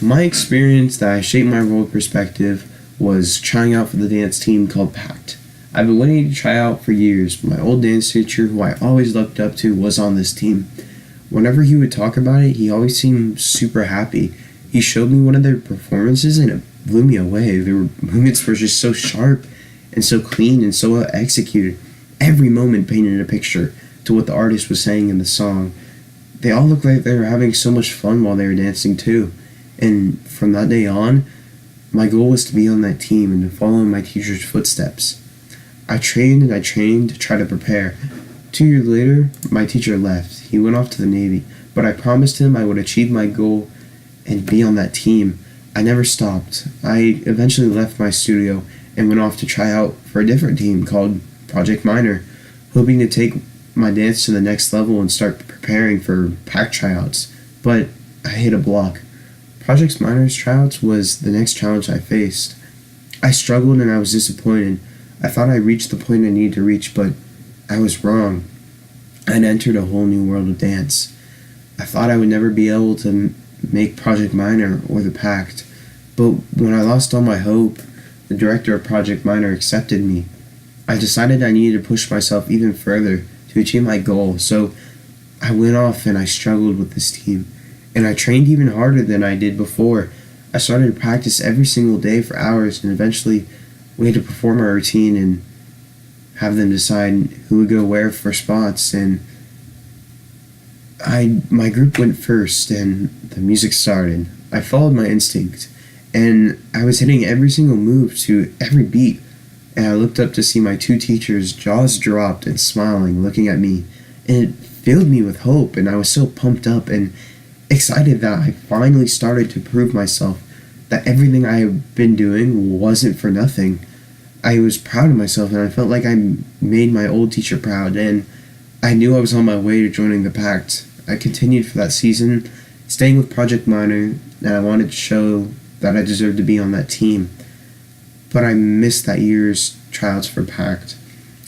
My experience that shaped my role perspective was trying out for the dance team called PACT. I've been wanting to try out for years. My old dance teacher, who I always looked up to, was on this team. Whenever he would talk about it, he always seemed super happy. He showed me one of their performances and it blew me away. Their movements were just so sharp and so clean and so well executed. Every moment painted a picture to what the artist was saying in the song. They all looked like they were having so much fun while they were dancing too. And from that day on, my goal was to be on that team and to follow in my teacher's footsteps. I trained and I trained to try to prepare. 2 years later, my teacher left. He went off to the Navy, but I promised him I would achieve my goal and be on that team. I never stopped. I eventually left my studio and went off to try out for a different team called Project Minor, hoping to take my dance to the next level and start preparing for PAC tryouts. But I hit a block. Project Minor's tryouts was the next challenge I faced. I struggled and I was disappointed. I thought I reached the point I needed to reach, but I was wrong. I'd entered a whole new world of dance. I thought I would never be able to make Project Minor or the PACT, but when I lost all my hope, the director of Project Minor accepted me. I decided I needed to push myself even further to achieve my goal, so I went off and I struggled with this team, and I trained even harder than I did before. I started to practice every single day for hours, and eventually we had to perform our routine and have them decide who would go where for spots. And my group went first and the music started. I followed my instinct and I was hitting every single move to every beat, and I looked up to see my two teachers, jaws dropped and smiling, looking at me, and it filled me with hope. And I was so pumped up and excited that I finally started to prove myself, that everything I had been doing wasn't for nothing. I was proud of myself and I felt like I made my old teacher proud, and I knew I was on my way to joining the PACT. I continued for that season, staying with Project Minor, and I wanted to show that I deserved to be on that team. But I missed that year's tryouts for PACT.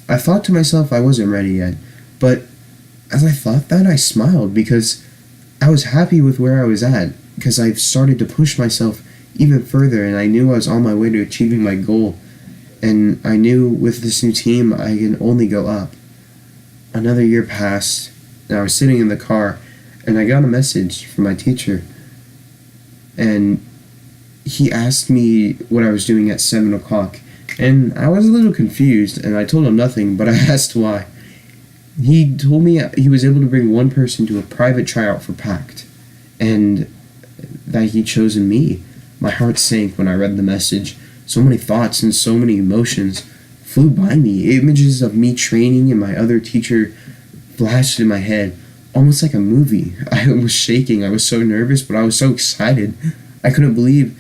I thought to myself I wasn't ready yet, but as I thought that, I smiled because I was happy with where I was at, because I started to push myself even further, and I knew I was on my way to achieving my goal. And I knew with this new team, I can only go up. Another year passed, and I was sitting in the car, and I got a message from my teacher. And he asked me what I was doing at 7 o'clock. And I was a little confused, and I told him nothing, but I asked why. He told me he was able to bring one person to a private tryout for PACT, and that he'd chosen me. My heart sank when I read the message. So many thoughts and so many emotions flew by me. Images of me training and my other teacher flashed in my head, almost like a movie. I was shaking. I was so nervous, but I was so excited. I couldn't believe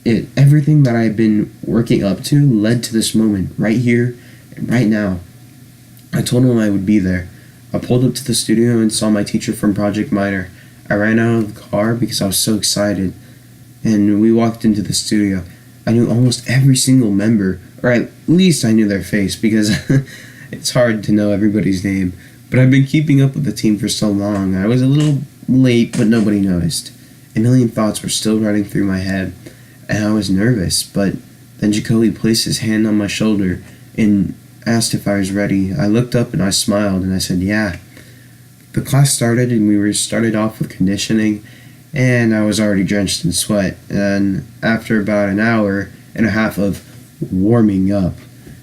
it. Everything that I had been working up to led to this moment, right here and right now. I told him I would be there. I pulled up to the studio and saw my teacher from Project Minor. I ran out of the car because I was so excited, and we walked into the studio. I knew almost every single member, or at least I knew their face, because it's hard to know everybody's name. But I've been keeping up with the team for so long. I was a little late, but nobody noticed. A million thoughts were still running through my head, and I was nervous. But then Jacoby placed his hand on my shoulder and asked if I was ready. I looked up and I smiled and I said, yeah. The class started and we started off with conditioning, and I was already drenched in sweat. And after about an hour and a half of warming up,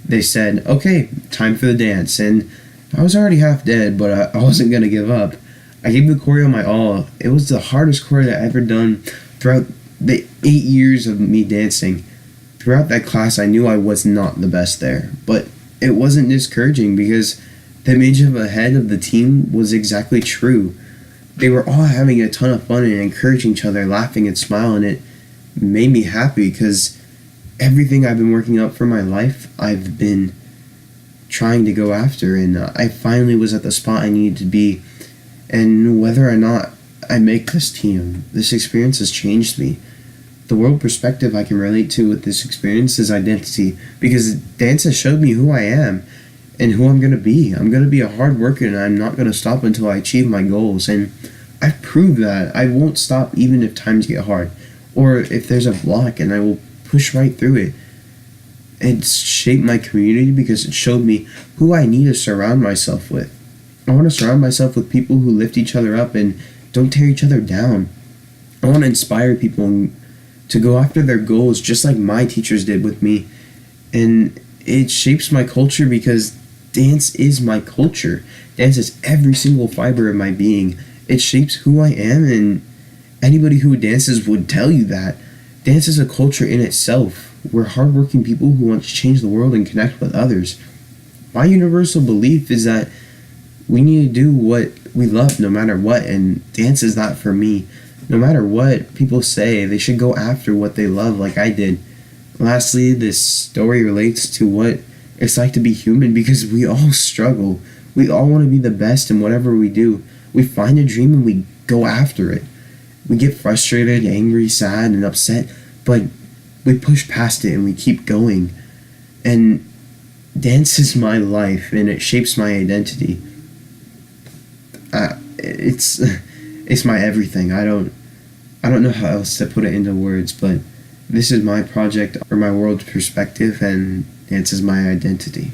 they said, okay, time for the dance. And I was already half dead, but I wasn't going to give up. I gave the choreo my all. It was the hardest choreo I've ever done throughout the 8 years of me dancing. Throughout that class, I knew I was not the best there, but it wasn't discouraging because the image of the head of the team was exactly true. They were all having a ton of fun and encouraging each other, laughing and smiling. It made me happy because everything I've been working up for my life, I've been trying to go after, and I finally was at the spot I needed to be. And whether or not I make this team, this experience has changed me. The world perspective I can relate to with this experience is identity, because dance has showed me who I am and who I'm going to be. I'm going to be a hard worker, and I'm not going to stop until I achieve my goals. And I've proved that I won't stop even if times get hard. or if there's a block, and I will push right through it. It's shaped my community because it showed me who I need to surround myself with. I want to surround myself with people who lift each other up and don't tear each other down. I want to inspire people to go after their goals just like my teachers did with me. And it shapes my culture because dance is my culture. Dance is every single fiber of my being. It shapes who I am, and anybody who dances would tell you that. Dance is a culture in itself. We're hardworking people who want to change the world and connect with others. My universal belief is that we need to do what we love no matter what, and dance is not for me. No matter what people say, they should go after what they love like I did. Lastly, this story relates to what it's like to be human because we all struggle. We all want to be the best in whatever we do. We find a dream and we go after it. We get frustrated, angry, sad, and upset, but we push past it and we keep going. And dance is my life and it shapes my identity. It's my everything. I don't know how else to put it into words, but this is my project or my world perspective, and dance is my identity.